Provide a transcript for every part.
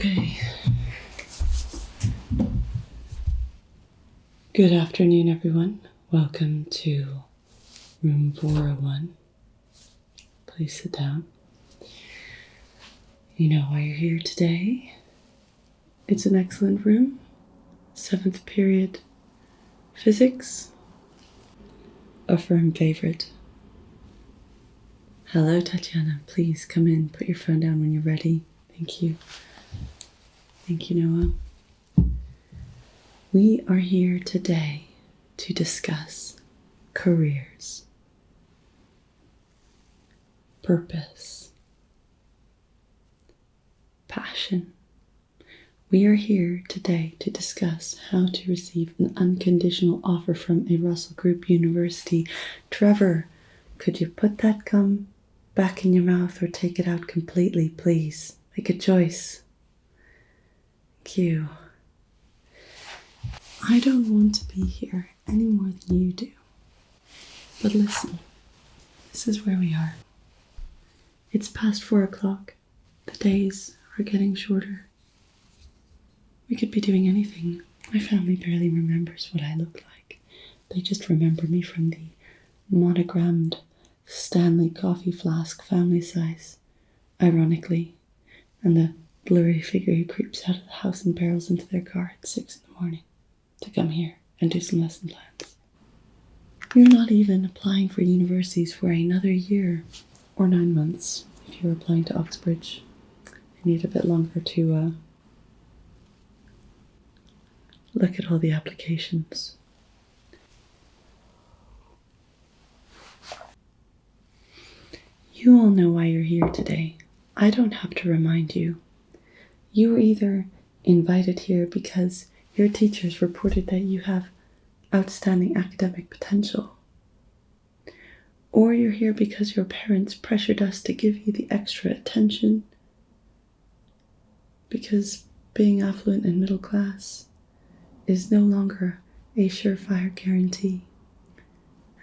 Okay. Good afternoon, everyone. Welcome to room 401. Please sit down. You know why you're here today. It's an excellent room. 7th period physics. A firm favorite. Hello, Tatiana. Please come in. Put your phone down when you're ready. Thank you. Thank you, Noah. We are here today to discuss careers, purpose, passion. We are here today to discuss how to receive an unconditional offer from a Russell Group university. Trevor, could you put that gum back in your mouth or take it out completely, please? Make a choice. Thank you. I don't want to be here any more than you do. But listen, this is where we are. It's past 4 o'clock. The days are getting shorter. We could be doing anything. My family barely remembers what I look like. They just remember me from the monogrammed Stanley coffee flask family size, ironically, and the blurry figure who creeps out of the house and barrels into their car at 6 in the morning to come here and do some lesson plans. You're not even applying for universities for another year or 9 months if you're applying to Oxbridge. You need a bit longer to look at all the applications. You all know why you're here today. I don't have to remind you. You were either invited here because your teachers reported that you have outstanding academic potential, or you're here because your parents pressured us to give you the extra attention because being affluent and middle class is no longer a surefire guarantee.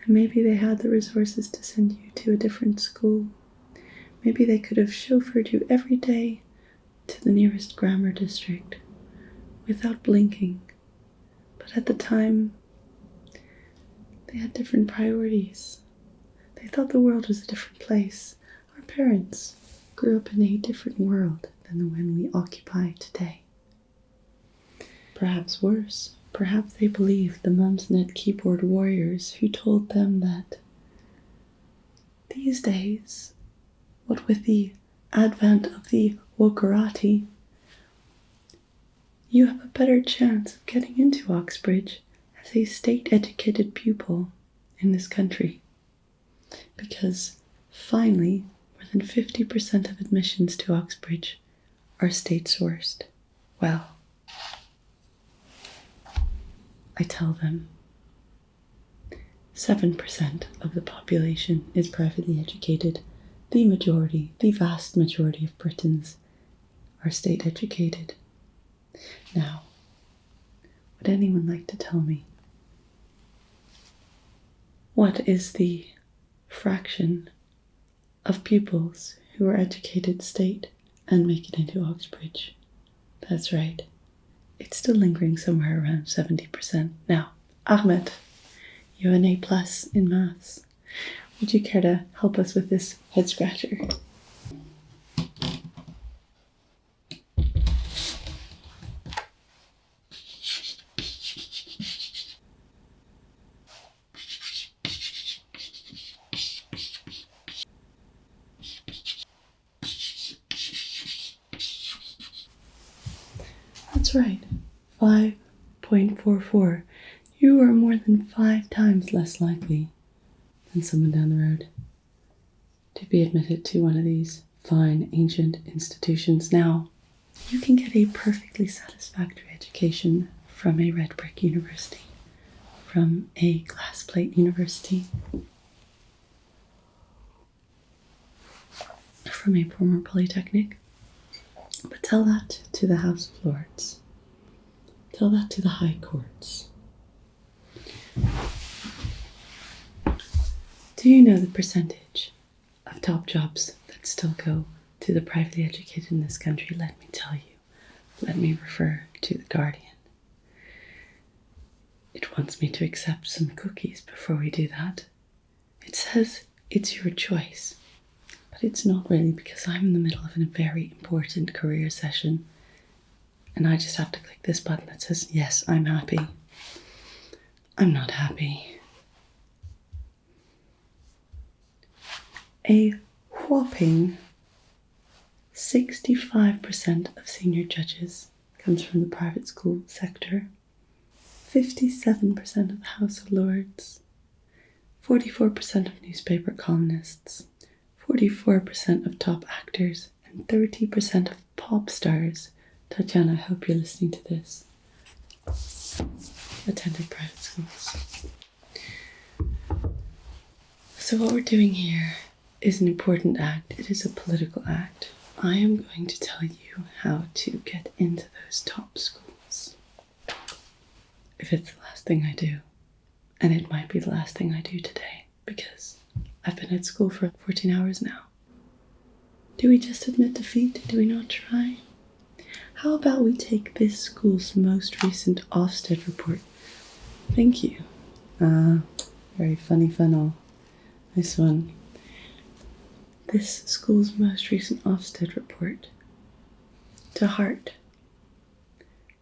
And maybe they had the resources to send you to a different school. Maybe they could have chauffeured you every day to the nearest grammar district without blinking. But at the time, they had different priorities. They thought the world was a different place. Our parents grew up in a different world than the one we occupy today. Perhaps worse, perhaps they believed the Mumsnet keyboard warriors who told them that these days, what with the advent of the wokerati, you have a better chance of getting into Oxbridge as a state-educated pupil in this country. Because finally, more than 50% of admissions to Oxbridge are state-sourced. Well, I tell them 7% of the population is privately educated. The majority, the vast majority of Britons are state-educated. Now, would anyone like to tell me what is the fraction of pupils who are educated state and make it into Oxbridge? That's right. It's still lingering somewhere around 70%. Now, Ahmed, you have an A+ in maths. Would you care to help us with this head scratcher? That's right, 5.44. You are more than 5 times less likely than someone down the road to be admitted to one of these fine ancient institutions. Now, you can get a perfectly satisfactory education from a red brick university, from a glass plate university, from a former polytechnic. But tell that to the House of Lords. Tell that to the High Courts. Do you know the percentage of top jobs that still go to the privately educated in this country? Let me tell you. let me refer to the Guardian. It wants me to accept some cookies before we do that. It says it's your choice, but it's not really, because I'm in the middle of a very important career session and I just have to click this button that says, yes, I'm happy. I'm not happy. A whopping 65% of senior judges comes from the private school sector, 57% of the House of Lords, 44% of newspaper columnists, 44% of top actors, and 30% of pop stars. Tatiana, I hope you're listening to this. Attended private schools. So what we're doing here is an important act. It is a political act. I am going to tell you how to get into those top schools. If it's the last thing I do, and it might be the last thing I do today, because I've been at school for 14 hours now. Do we just admit defeat? Do we not try? How about we take this school's most recent Ofsted report? Thank you. Very funny funnel. This one. This school's most recent Ofsted report, to heart,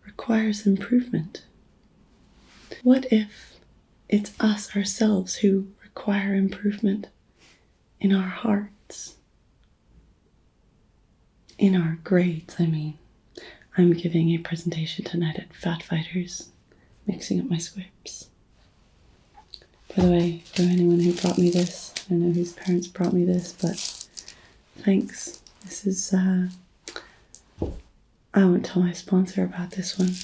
requires improvement. What if it's us ourselves who require improvement in our hearts? In our grades, I mean. I'm giving a presentation tonight at Fat Fighters, mixing up my scripts. By the way, for anyone who brought me this, I don't know whose parents brought me this, but thanks. This is, I won't tell my sponsor about this one.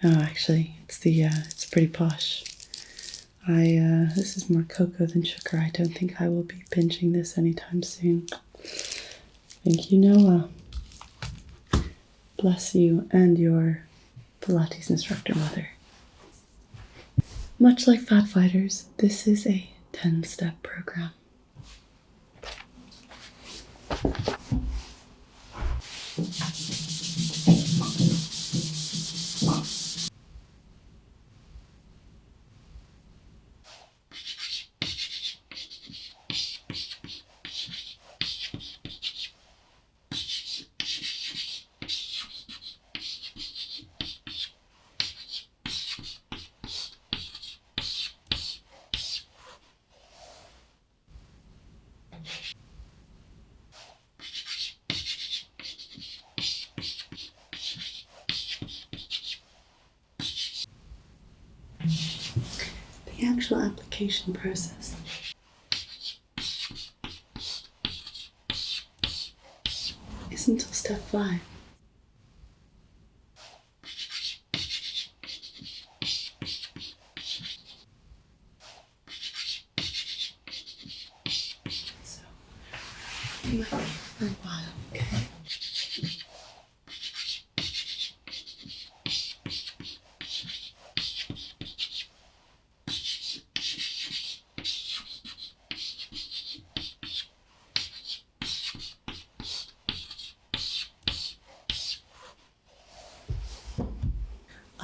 Oh, actually, it's pretty posh. This is more cocoa than sugar. I don't think I will be binging this anytime soon. Thank you, Noah. Bless you and your Pilates instructor mother. Much like Fat Fighters, this is a 10-step program. The actual application process is until step 5. So, you might be here for a while, okay?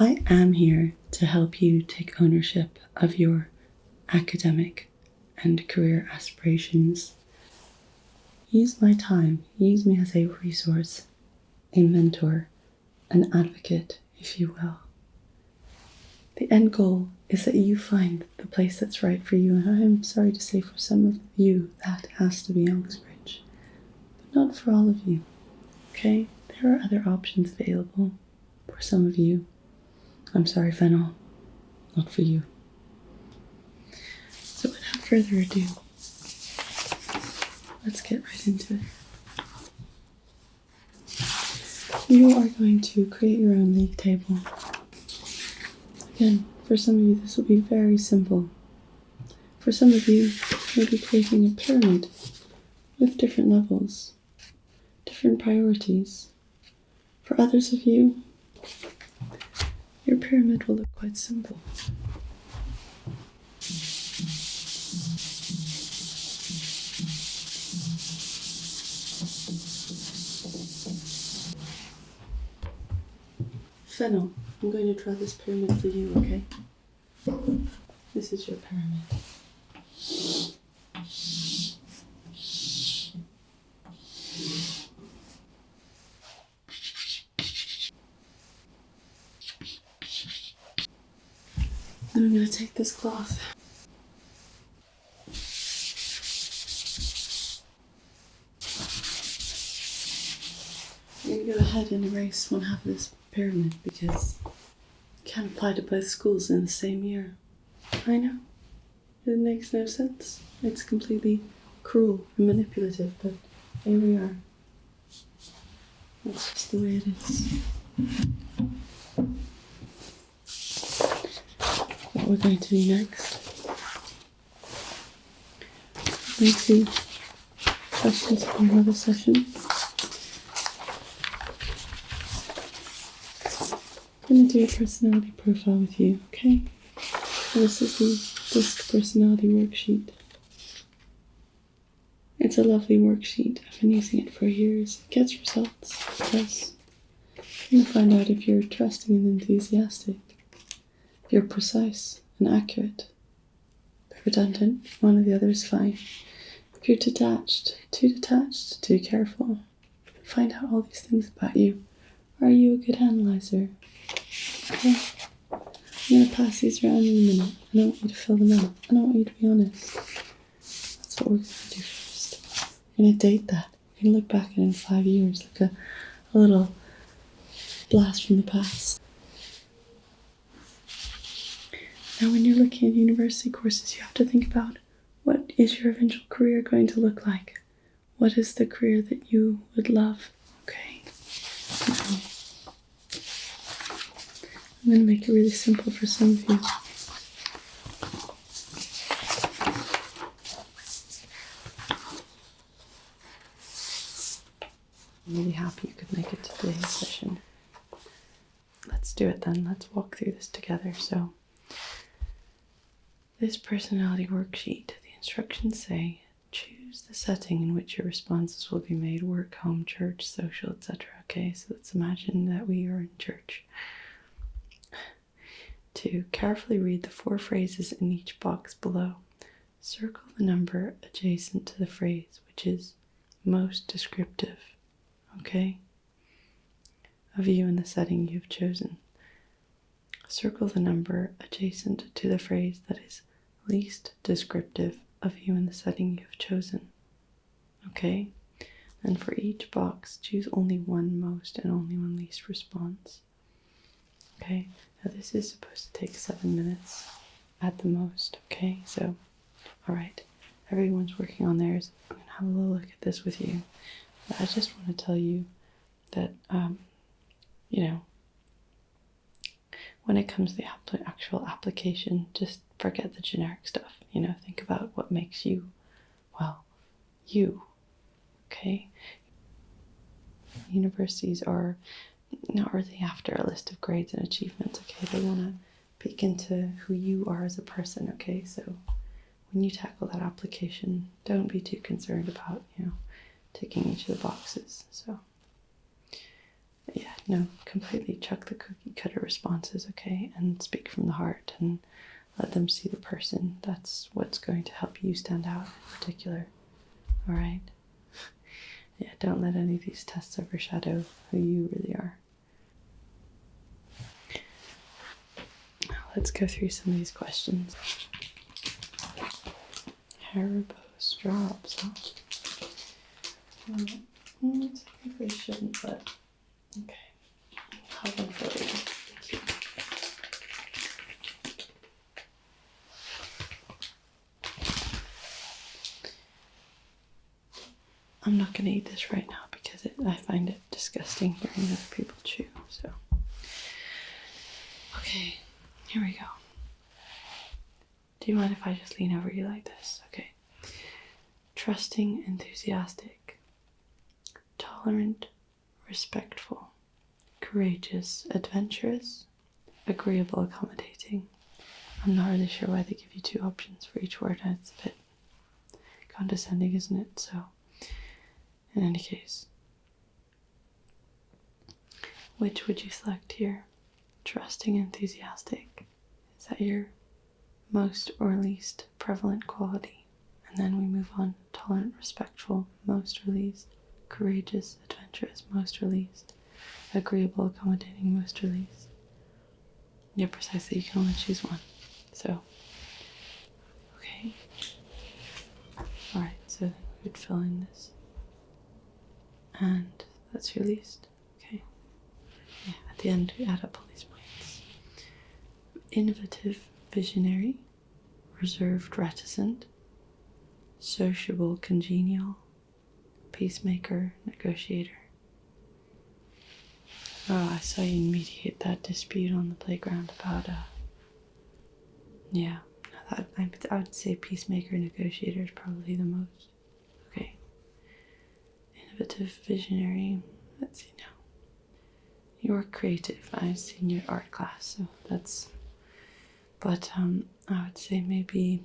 I am here to help you take ownership of your academic and career aspirations. Use my time, use me as a resource, a mentor, an advocate, if you will. The end goal is that you find the place that's right for you, and I am sorry to say for some of you that has to be Oxbridge, but not for all of you, okay? There are other options available for some of you. I'm sorry, Fennel, not for you. So without further ado, let's get right into it. You are going to create your own league table. Again, for some of you, this will be very simple. For some of you, you'll be creating a pyramid with different levels, different priorities. For others of you, your pyramid will look quite simple. Fennel, I'm going to draw this pyramid for you, okay? This is your pyramid. Then I'm going to take this cloth. I'm going to go ahead and erase one half of this pyramid because you can't apply to both schools in the same year. I know. It makes no sense. It's completely cruel and manipulative, but here we are. That's just the way it is. What we're going to do next. We're going to questions for another session. I'm going to do a personality profile with you, okay? And this is the DISC personality worksheet. It's a lovely worksheet. I've been using it for years. It gets results. It does. You're going to find out if you're trusting and enthusiastic, if you're precise and accurate, redundant, one or the other is fine. If you're detached, too careful. Find out all these things about you. Are you a good analyzer? Okay. I'm going to pass these around in a minute. I don't want you to fill them out. I don't want you to be honest. That's what we're going to do first. We're going to date that. We're going to look back at it in 5 years, like a little blast from the past. Now when you're looking at university courses, you have to think about what is your eventual career going to look like? What is the career that you would love? Okay. Now, I'm going to make it really simple for some of you. I'm really happy you could make it to today's session. Let's do it then. Let's walk through this together. So, this personality worksheet, the instructions say, choose the setting in which your responses will be made: work, home, church, social, etc. Okay, so let's imagine that we are in church. To carefully read the 4 phrases in each box below. Circle the number adjacent to the phrase which is most descriptive, okay, of you in the setting you've chosen. Circle the number adjacent to the phrase that is least descriptive of you in the setting you've chosen, okay? And for each box, choose only one most and only one least response, okay? Now this is supposed to take 7 minutes at the most, okay? So, all right, everyone's working on theirs. I'm gonna have a little look at this with you. But I just want to tell you that, you know, when it comes to the actual application, just forget the generic stuff. You know, think about what makes you, well, you, okay? Universities are not really after a list of grades and achievements, okay? They want to peek into who you are as a person, okay? So when you tackle that application, don't be too concerned about, you know, ticking each of the boxes. So yeah, no, completely chuck the cookie cutter responses, okay? And speak from the heart and let them see the person. That's what's going to help you stand out in particular, all right? Yeah, don't let any of these tests overshadow who you really are. Now let's go through some of these questions. Haribo straws, huh? Well, technically shouldn't, but okay. I'll have one for later. I'm not going to eat this right now because I find it disgusting hearing other people chew, so. Okay, here we go. Do you mind if I just lean over you like this? Okay. Trusting, enthusiastic, tolerant, respectful, courageous, adventurous, agreeable, accommodating. I'm not really sure why they give you 2 options for each word, and it's a bit condescending, isn't it? So, in any case, which would you select here? trusting, enthusiastic. Is that your most or least prevalent quality? And then we move on. Tolerant, respectful, most or least. Courageous, adventurous, most or least. Agreeable, accommodating, most or least. Yeah, precisely. You can only choose one. So, okay. Alright, so we would fill in this. And that's your least. Okay. Yeah, at the end we add up all these points. Innovative, visionary. Reserved, reticent. Sociable, congenial. Peacemaker, negotiator. Oh, I saw you mediate that dispute on the playground about, yeah, I would say peacemaker, negotiator is probably the most. Okay. Innovative, visionary, let's see now. You're creative, I've seen your art class, so that's, but I would say maybe,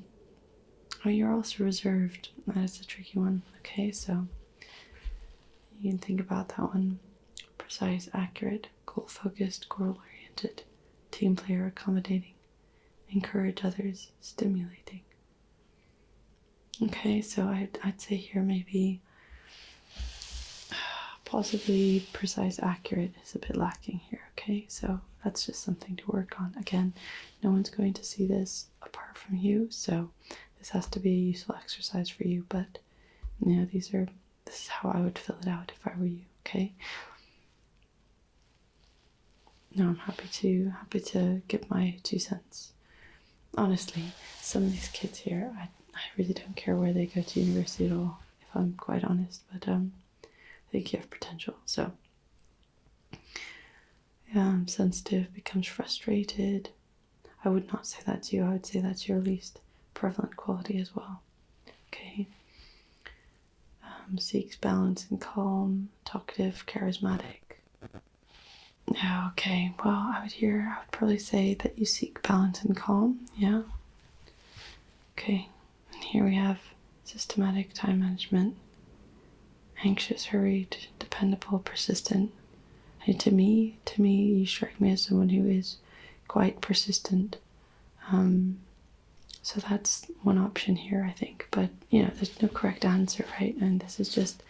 oh, you're also reserved. That is a tricky one. Okay, so you can think about that one. Precise, accurate, goal-focused, goal-oriented, team player, accommodating, encourage others, stimulating. Okay, so I'd say here maybe possibly precise, accurate is a bit lacking here. Okay, so that's just something to work on. Again, no one's going to see this apart from you, so this has to be a useful exercise for you. But you know, this is how I would fill it out if I were you. Okay. No, I'm happy to give my 2 cents. Honestly, some of these kids here, I really don't care where they go to university at all, if I'm quite honest, but I think you have potential. So, sensitive, becomes frustrated. I would not say that's you. I would say that's your least prevalent quality as well. Okay. Seeks balance and calm, talkative, charismatic. Yeah, okay, well, I would probably say that you seek balance and calm, yeah? Okay, and here we have systematic, time management, anxious, hurried, dependable, persistent. And to me, you strike me as someone who is quite persistent. So that's one option here, I think. But, you know, there's no correct answer, right? And this is just,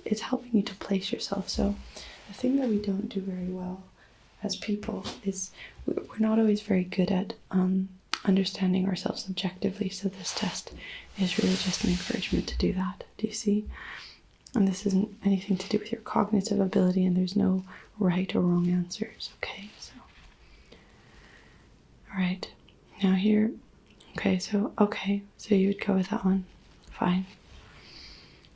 it's helping you to place yourself. So the thing that we don't do very well as people is we're not always very good at understanding ourselves objectively. So this test is really just an encouragement to do that. Do you see? And this isn't anything to do with your cognitive ability, and there's no right or wrong answers. Okay, so all right, now here. Okay, so you would go with that one. Fine.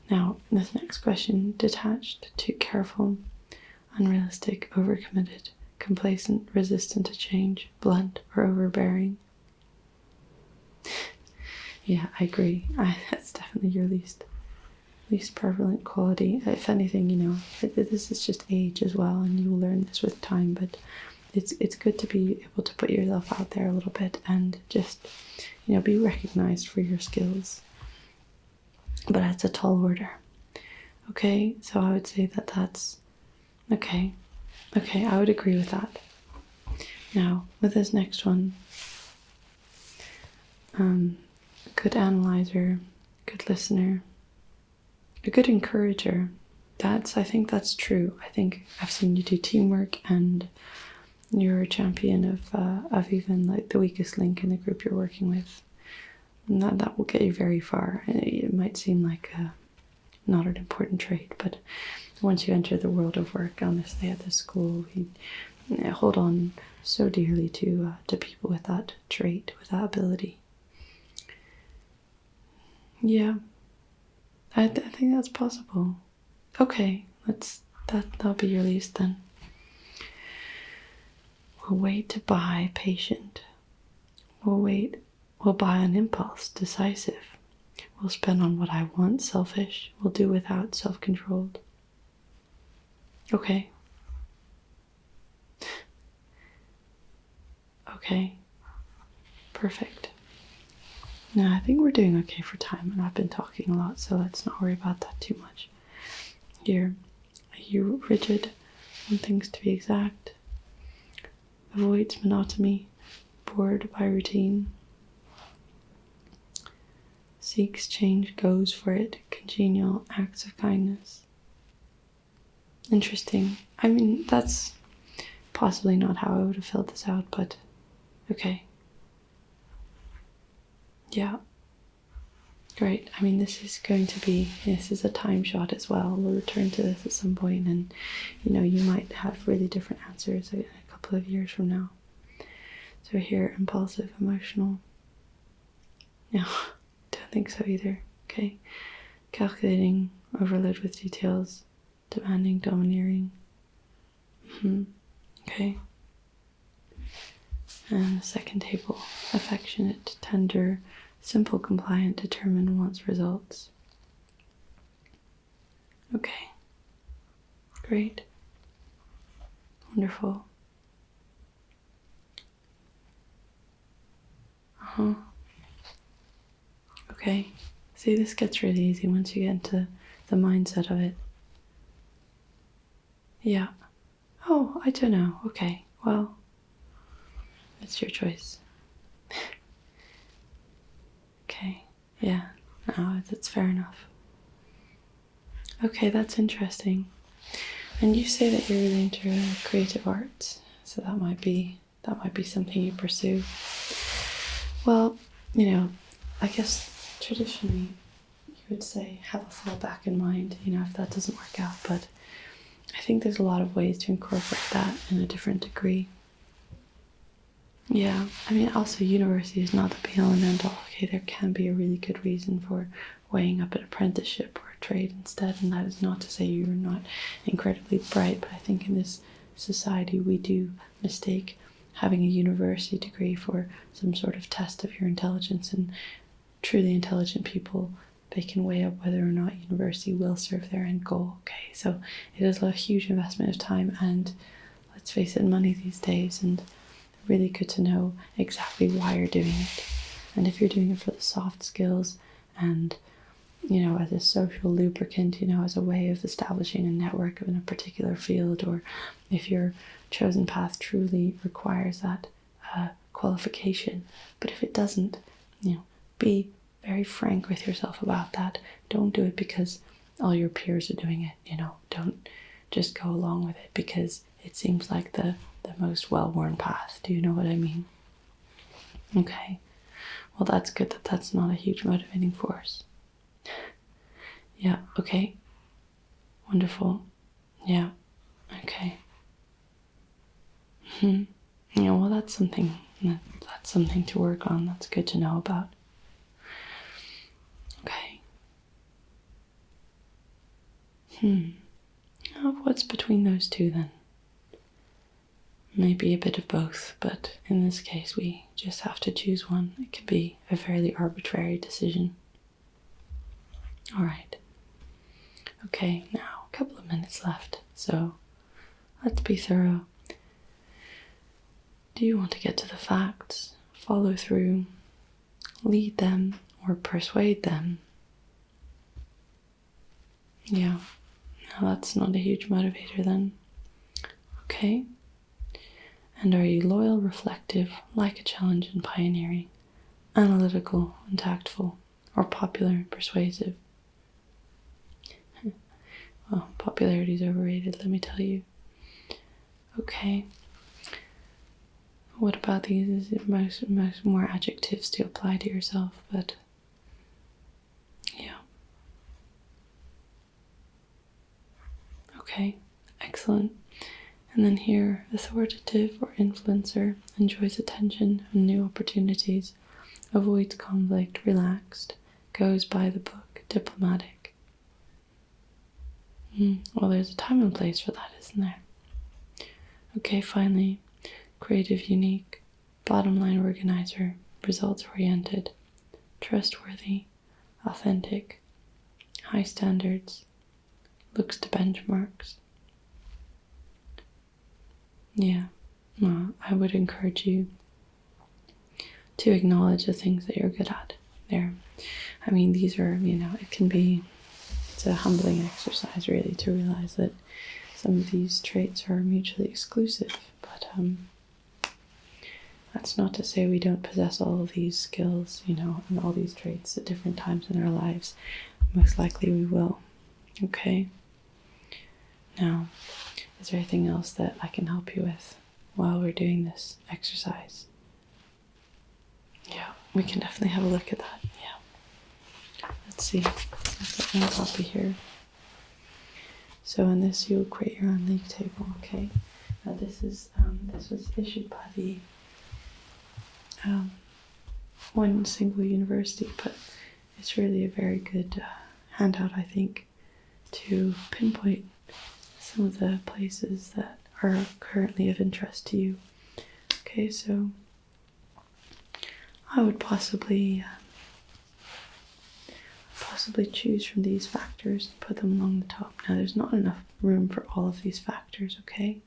Now, this next question, detached, too careful, unrealistic, overcommitted, complacent, resistant to change, blunt, or overbearing. Yeah, I agree. That's definitely your least prevalent quality. If anything, you know, this is just age as well, and you will learn this with time, but it's good to be able to put yourself out there a little bit and just, you know, be recognized for your skills. But it's a tall order. Okay, so I would say that that's okay. Okay, I would agree with that. Now, with this next one, good analyzer, good listener, a good encourager. I think that's true. I think I've seen you do teamwork, and you're a champion of even like the weakest link in the group you're working with. And that will get you very far. It might seem like not an important trait, but once you enter the world of work, honestly, at the school, we hold on so dearly to people with that trait, with that ability. Yeah, I think that's possible. Okay, that'll be your least then. We'll wait to buy, patient. We'll buy on impulse, decisive. We'll spend on what I want, selfish. We'll do without, self-controlled. Okay. Okay. Perfect. Now, I think we're doing okay for time, and I've been talking a lot, so let's not worry about that too much. Here, are you rigid? Want things to be exact? avoids monotony, bored by routine, seeks change, goes for it, congenial acts of kindness. Interesting. I mean, that's possibly not how I would have filled this out, but okay. Yeah. Great. I mean, this is a time shot as well. We'll return to this at some point, and you might have really different answers a couple of years from now. So here, impulsive, emotional. No, don't think so either. Okay. Calculating, overload with details, demanding, domineering. Okay. And the second table, affectionate, tender, simple, compliant, determined, wants results. Okay. Great. Wonderful. Okay. See, this gets really easy once you get into the mindset of it. Yeah. Oh, I don't know. Okay. Well, it's your choice. Okay. Yeah. No, that's fair enough. Okay, that's interesting. And you say that you're really into creative arts, so that might be something you pursue. Well, I guess traditionally you would say have a fallback in mind, if that doesn't work out, but I think there's a lot of ways to incorporate that in a different degree. Yeah, I mean, also university is not the be-all and end-all. Okay, there can be a really good reason for weighing up an apprenticeship or a trade instead, and that is not to say you're not incredibly bright, but I think in this society we do mistake having a university degree for some sort of test of your intelligence, and truly intelligent people, they can weigh up whether or not university will serve their end goal. Okay, so it is a huge investment of time and, let's face it, money these days, and really good to know exactly why you're doing it. And if you're doing it for the soft skills and, as a social lubricant, as a way of establishing a network in a particular field, or if your chosen path truly requires that qualification. But if it doesn't, be very frank with yourself about that. Don't do it because all your peers are doing it, Don't just go along with it because it seems like the most well-worn path. Do you know what I mean? Okay. Well, that's good that that's not a huge motivating force. Yeah, okay. Wonderful. Yeah, okay. Yeah, well, that's something to work on. That's good to know about. Okay. Now, what's between those two then? Maybe a bit of both, but in this case we just have to choose one. It can be a fairly arbitrary decision. Alright. Okay, now a couple of minutes left, so let's be thorough. Do you want to get to the facts, follow through, lead them, or persuade them? Yeah, now that's not a huge motivator then. Okay. And are you loyal, reflective, like a challenge and pioneering, analytical and tactful, or popular and persuasive? Well, popularity is overrated, let me tell you. Okay. What about these? Is it most more adjectives to apply to yourself, but yeah. Okay, excellent. And then here, authoritative or influencer, enjoys attention and new opportunities, avoids conflict, relaxed, goes by the book, diplomatic. Well, there's a time and place for that, isn't there? Okay, finally, creative, unique, bottom line organizer, results oriented, trustworthy, authentic, high standards, looks to benchmarks. Yeah, well, I would encourage you to acknowledge the things that you're good at there. I mean, these are, it's a humbling exercise really to realize that some of these traits are mutually exclusive, but That's not to say we don't possess all of these skills, and all these traits at different times in our lives. Most likely we will. Okay? Now, is there anything else that I can help you with while we're doing this exercise? Yeah, we can definitely have a look at that. Yeah. Let's see. I've got one copy here. So in this, you'll create your own league table. Okay. Now this was issued by the one single university, but it's really a very good handout, I think, to pinpoint some of the places that are currently of interest to you. Okay, so I would possibly choose from these factors and put them along the top. Now, there's not enough room for all of these factors, okay?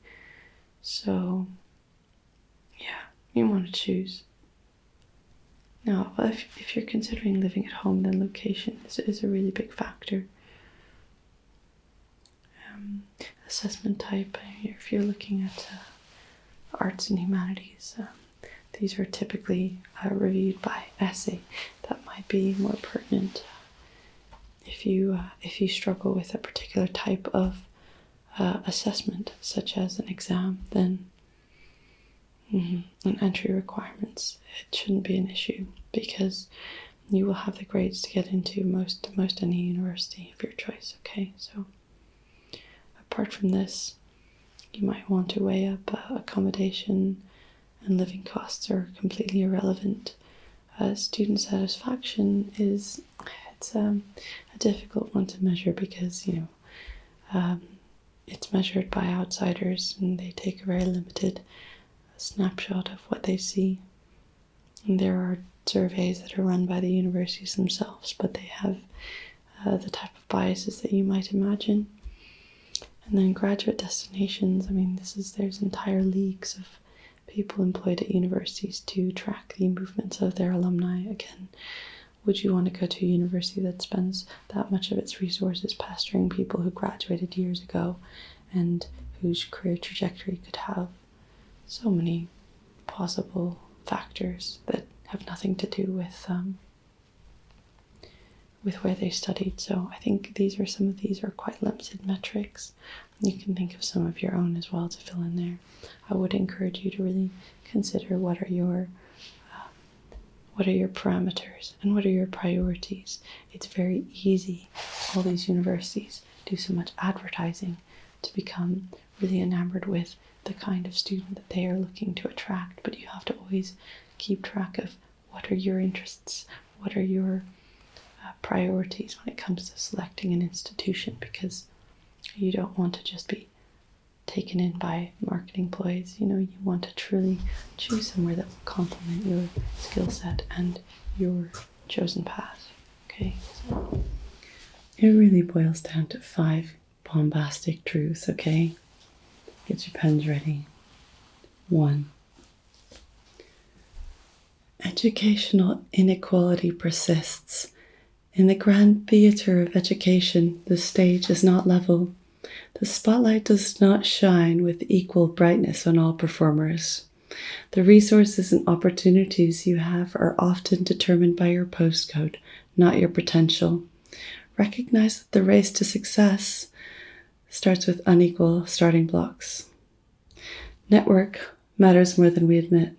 So, yeah, you want to choose. Now, if you're considering living at home, then location is a really big factor. Assessment type, if you're looking at arts and humanities, these are typically reviewed by essay. That might be more pertinent if you struggle with a particular type of assessment, such as an exam, then and entry requirements, it shouldn't be an issue because you will have the grades to get into most any university of your choice. Okay, so apart from this, you might want to weigh up accommodation and living costs are completely irrelevant. Student satisfaction it's a difficult one to measure because it's measured by outsiders and they take a very limited snapshot of what they see. And there are surveys that are run by the universities themselves, but they have the type of biases that you might imagine. And then graduate destinations, there's entire leagues of people employed at universities to track the movements of their alumni. Again, would you want to go to a university that spends that much of its resources pestering people who graduated years ago and whose career trajectory could have so many possible factors that have nothing to do with where they studied? So I think some of these are quite limited metrics. You can think of some of your own as well to fill in there. I would encourage you to really consider what are your parameters and what are your priorities. It's very easy. All these universities do so much advertising to become really enamored with the kind of student that they are looking to attract, but you have to always keep track of what are your interests, what are your priorities when it comes to selecting an institution, because you don't want to just be taken in by marketing ploys. You want to truly choose somewhere that will complement your skill set and your chosen path. Okay, so it really boils down to 5 bombastic truths. Okay, get your pens ready. 1. Educational inequality persists. In the grand theatre of education, the stage is not level. The spotlight does not shine with equal brightness on all performers. The resources and opportunities you have are often determined by your postcode, not your potential. Recognize that the race to success starts with unequal starting blocks. Network matters more than we admit.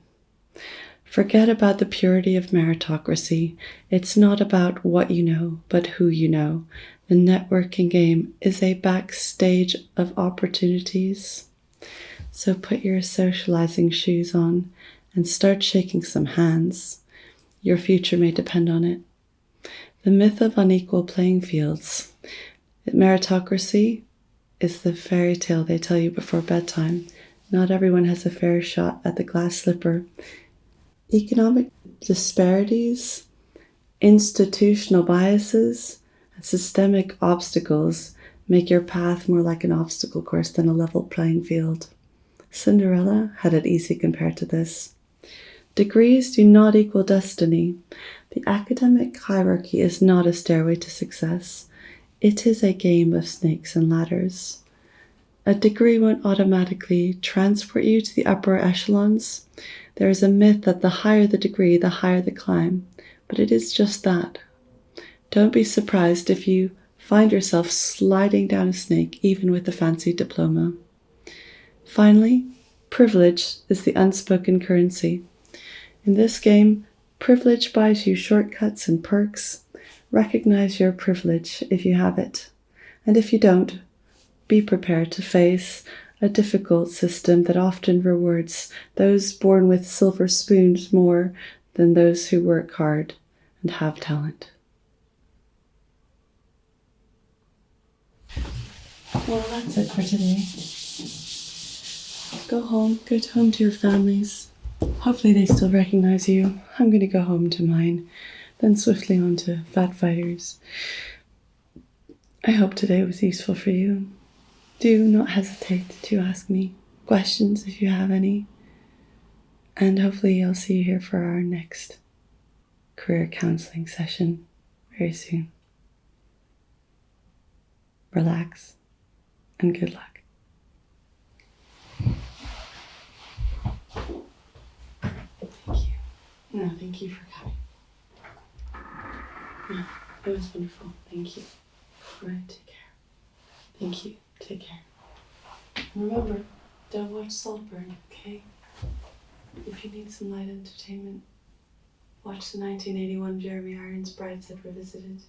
Forget about the purity of meritocracy. It's not about what you know, but who you know. The networking game is a backstage of opportunities. So put your socializing shoes on and start shaking some hands. Your future may depend on it. The myth of unequal playing fields. Meritocracy is the fairy tale they tell you before bedtime. Not everyone has a fair shot at the glass slipper. Economic disparities, institutional biases, and systemic obstacles make your path more like an obstacle course than a level playing field. Cinderella had it easy compared to this. Degrees do not equal destiny. The academic hierarchy is not a stairway to success. It is a game of snakes and ladders. a degree won't automatically transport you to the upper echelons. There is a myth that the higher the degree, the higher the climb, but it is just that. Don't be surprised if you find yourself sliding down a snake even with a fancy diploma. Finally, privilege is the unspoken currency. In this game, privilege buys you shortcuts and perks. Recognize your privilege if you have it, and if you don't, be prepared to face a difficult system that often rewards those born with silver spoons more than those who work hard and have talent. Well, that's it for today. Go home to your families. Hopefully they still recognize you. I'm going to go home to mine, then swiftly on to Fat Fighters. I hope today was useful for you. Do not hesitate to ask me questions if you have any. And hopefully I'll see you here for our next career counselling session very soon. Relax and good luck. Thank you. No, thank you for coming. No, it was wonderful. Thank you. All right, take care. Thank you. Take care. And remember, don't watch Saltburn, okay? If you need some light entertainment, watch the 1981 Jeremy Irons Brideshead Revisited.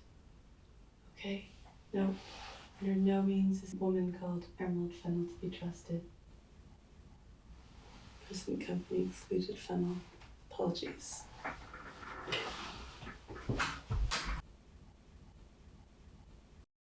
Okay? No, under no means is a woman called Emerald Fennel to be trusted. Present company excluded Fennel. Apologies.